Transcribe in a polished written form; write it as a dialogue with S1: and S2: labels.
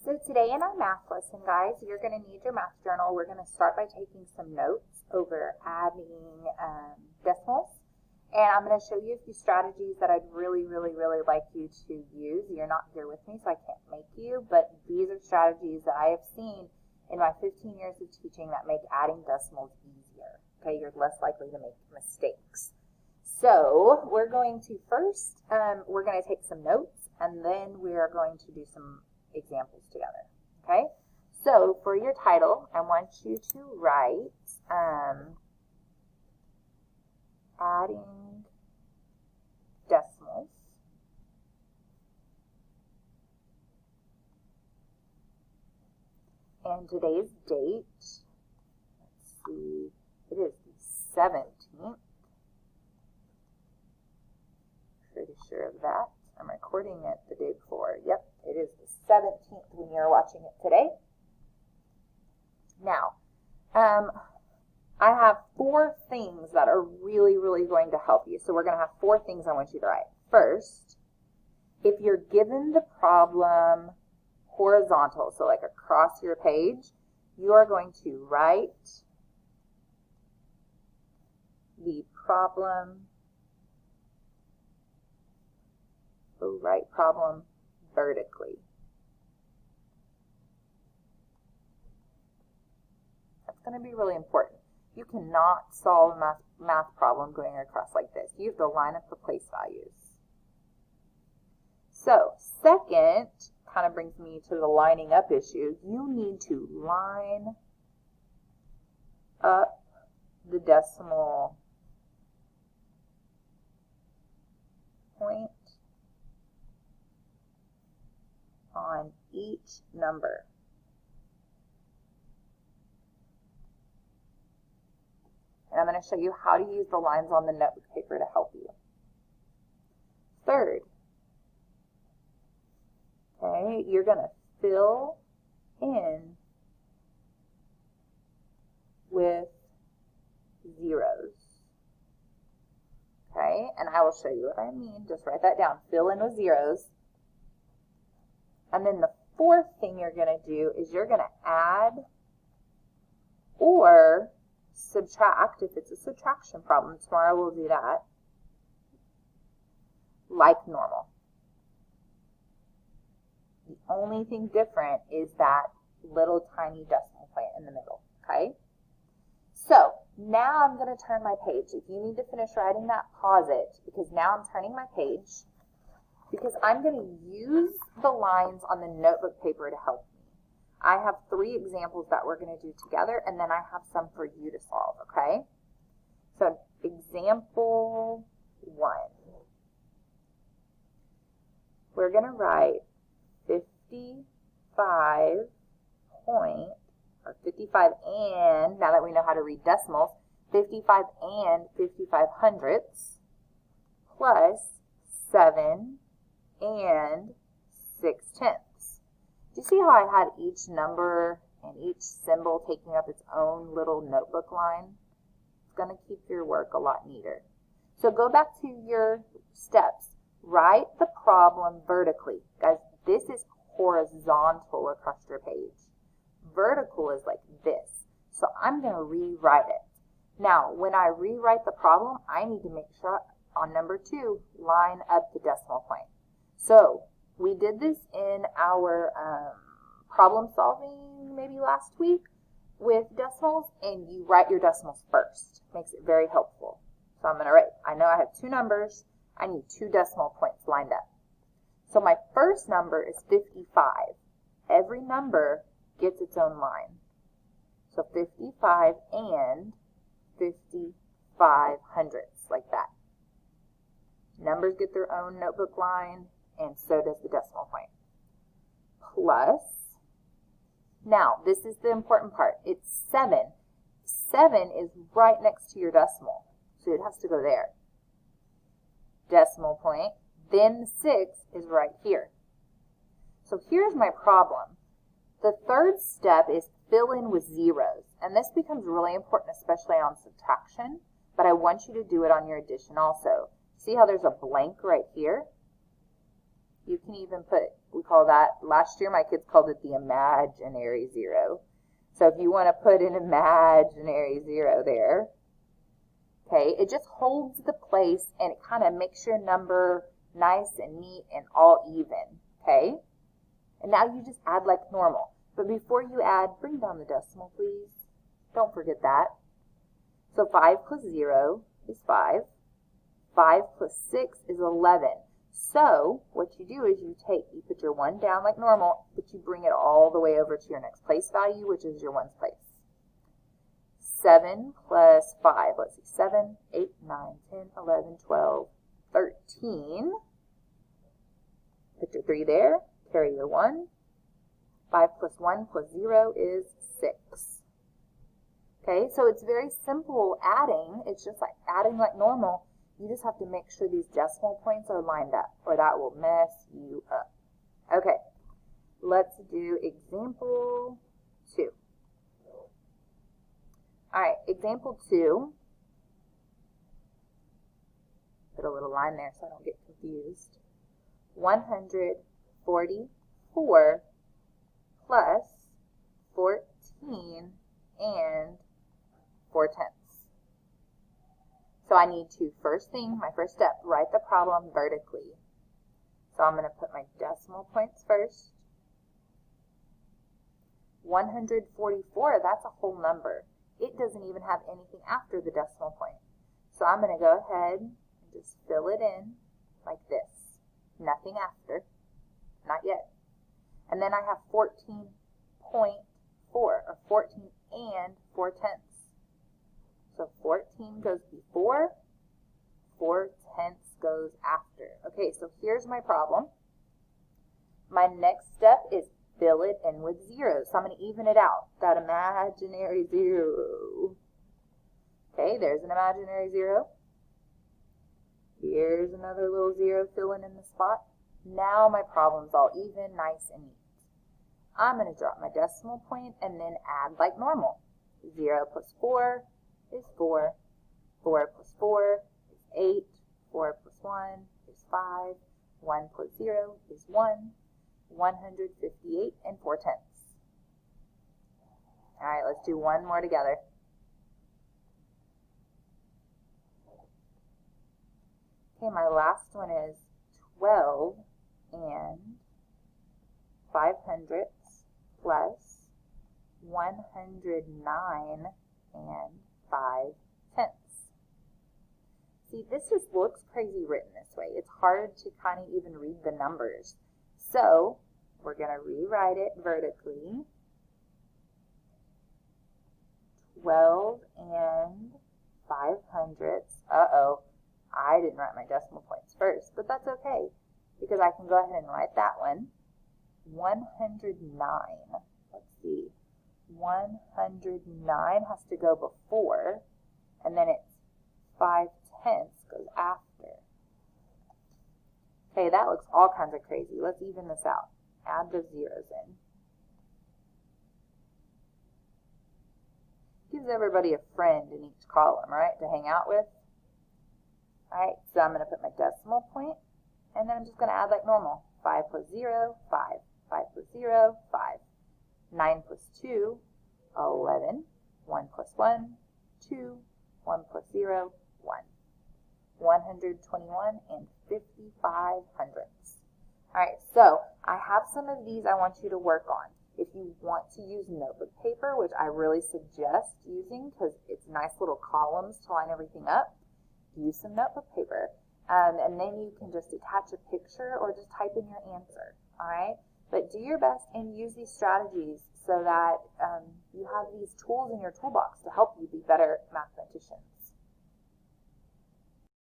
S1: So today in our math lesson, guys, you're going to need your math journal. We're going to start by taking some notes over adding decimals. And I'm going to show you a few strategies that I'd really like you to use. You're not here with me, so I can't make you, but these are strategies that I have seen in my 15 years of teaching that make adding decimals easier. Okay, you're less likely to make mistakes. So we're going to first, we're going to take some notes, and then we are going to do some examples together. Okay, so for your title, I want you to write adding decimals. And today's date, let's see, it is the 17th. Pretty sure of that. I'm recording it the day before. Yep, it is the 17th when you're watching it today. Now, I have 4 things that are really going to help you. So we're going to have 4 things I want you to write. First, if you're given the problem horizontal, so like across your page, you are going to write the problem, write problem vertically. That's going to be really important. You cannot solve a math problem going across like this. You have to line up the place values. So, second, kind of brings me to the lining up issue. You need to line up the decimal point on each number. And I'm going to show you how to use the lines on the notebook paper to help you. Third, okay, you're going to fill in with zeros. Okay, and I will show you what I mean. Just write that down. Fill in with zeros. And then the fourth thing you're going to do is you're going to add or subtract, if it's a subtraction problem. Tomorrow we'll do that, like normal. The only thing different is that little tiny decimal point in the middle, okay? So now I'm going to turn my page. If you need to finish writing that, pause it, because now I'm turning my page, because I'm going to use the lines on the notebook paper to help me. I have 3 examples that we're going to do together, and then I have some for you to solve, okay? So example 1. We're going to write 55 and, now that we know how to read decimals, 55 and 55 hundredths plus 7 and 6 tenths. Do you see how I had each number and each symbol taking up its own little notebook line? It's going to keep your work a lot neater. So go back to your steps. Write the problem vertically. Guys, this is horizontal across your page. Vertical is like this. So I'm going to rewrite it. Now, when I rewrite the problem, I need to make sure on number 2, line up the decimal point. So we did this in our problem solving maybe last week with decimals, and you write your decimals first. Makes it very helpful. So I'm going to write, I know I have 2 numbers. I need 2 decimal points lined up. So my first number is 55. Every number gets its own line. So 55 and 55 hundredths, like that. Numbers get their own notebook line, and so does the decimal point. Plus, now this is the important part, it's 7. 7 is right next to your decimal, so it has to go there. Decimal point, then the 6 is right here. So here's my problem. The third step is fill in with zeros, and this becomes really important, especially on subtraction, but I want you to do it on your addition also. See how there's a blank right here? You can even put We call that, last year my kids called it the imaginary zero. So if you want to put an imaginary zero there, okay, it just holds the place and it kind of makes your number nice and neat and all even, okay? And now you just add like normal. But before you add, bring down the decimal, please. Don't forget that. So 5 plus 0 is 5. 5 plus 6 is 11. So what you do is you put your 1 down like normal, but you bring it all the way over to your next place value, which is your 1's place. 7 plus 5, let's see, 7, 8, 9, 10, 11, 12, 13. Put your 3 there, carry your 1. 5 plus 1 plus 0 is 6. Okay, so it's very simple adding. It's just like adding like normal. You just have to make sure these decimal points are lined up, or that will mess you up. Okay, let's do example 2. All right, example 2. Put a little line there so I don't get confused. 144 plus 14 and 4/10. So I need to, my first step, write the problem vertically. So I'm going to put my decimal points first. 144, that's a whole number. It doesn't even have anything after the decimal point. So I'm going to go ahead and just fill it in like this. Nothing after. Not yet. And then I have 14.4, or 14 and 4/10. So 14 goes before, 4/10 goes after. Okay, so here's my problem. My next step is fill it in with zeros. So I'm going to even it out, that imaginary 0. Okay, there's an imaginary 0. Here's another little 0 filling in the spot. Now my problem's all even, nice and neat. I'm going to drop my decimal point and then add like normal. 0 plus 4 is 4. 4 plus 4 is 8. 4 plus 1 is 5. 1 plus 0 is 1. 158 and 4/10. All right, let's do one more together. Okay, my last one is 12 and 500 plus 109 and 5/10. See, this just looks crazy written this way. It's hard to kind of even read the numbers. So we're going to rewrite it vertically. 12 and 500. Uh-oh, I didn't write my decimal points first, but that's okay, because I can go ahead and write that one. 109. Let's see. 109 has to go before, and then it's 5/10 goes after. Okay, that looks all kinds of crazy. Let's even this out. Add the zeros in. Gives everybody a friend in each column, right, to hang out with. All right, so I'm going to put my decimal point, and then I'm just going to add like normal. 5 plus 0, 5. 5 plus 0, 5. 9 plus 2, 11. 1 plus 1, 2. 1 plus 0, 1. 121 and 55 hundredths. All right, so I have some of these I want you to work on. If you want to use notebook paper, which I really suggest using because it's nice little columns to line everything up, use some notebook paper. And then you can just attach a picture or just type in your answer, all right? But do your best and use these strategies so that you have these tools in your toolbox to help you be better mathematicians.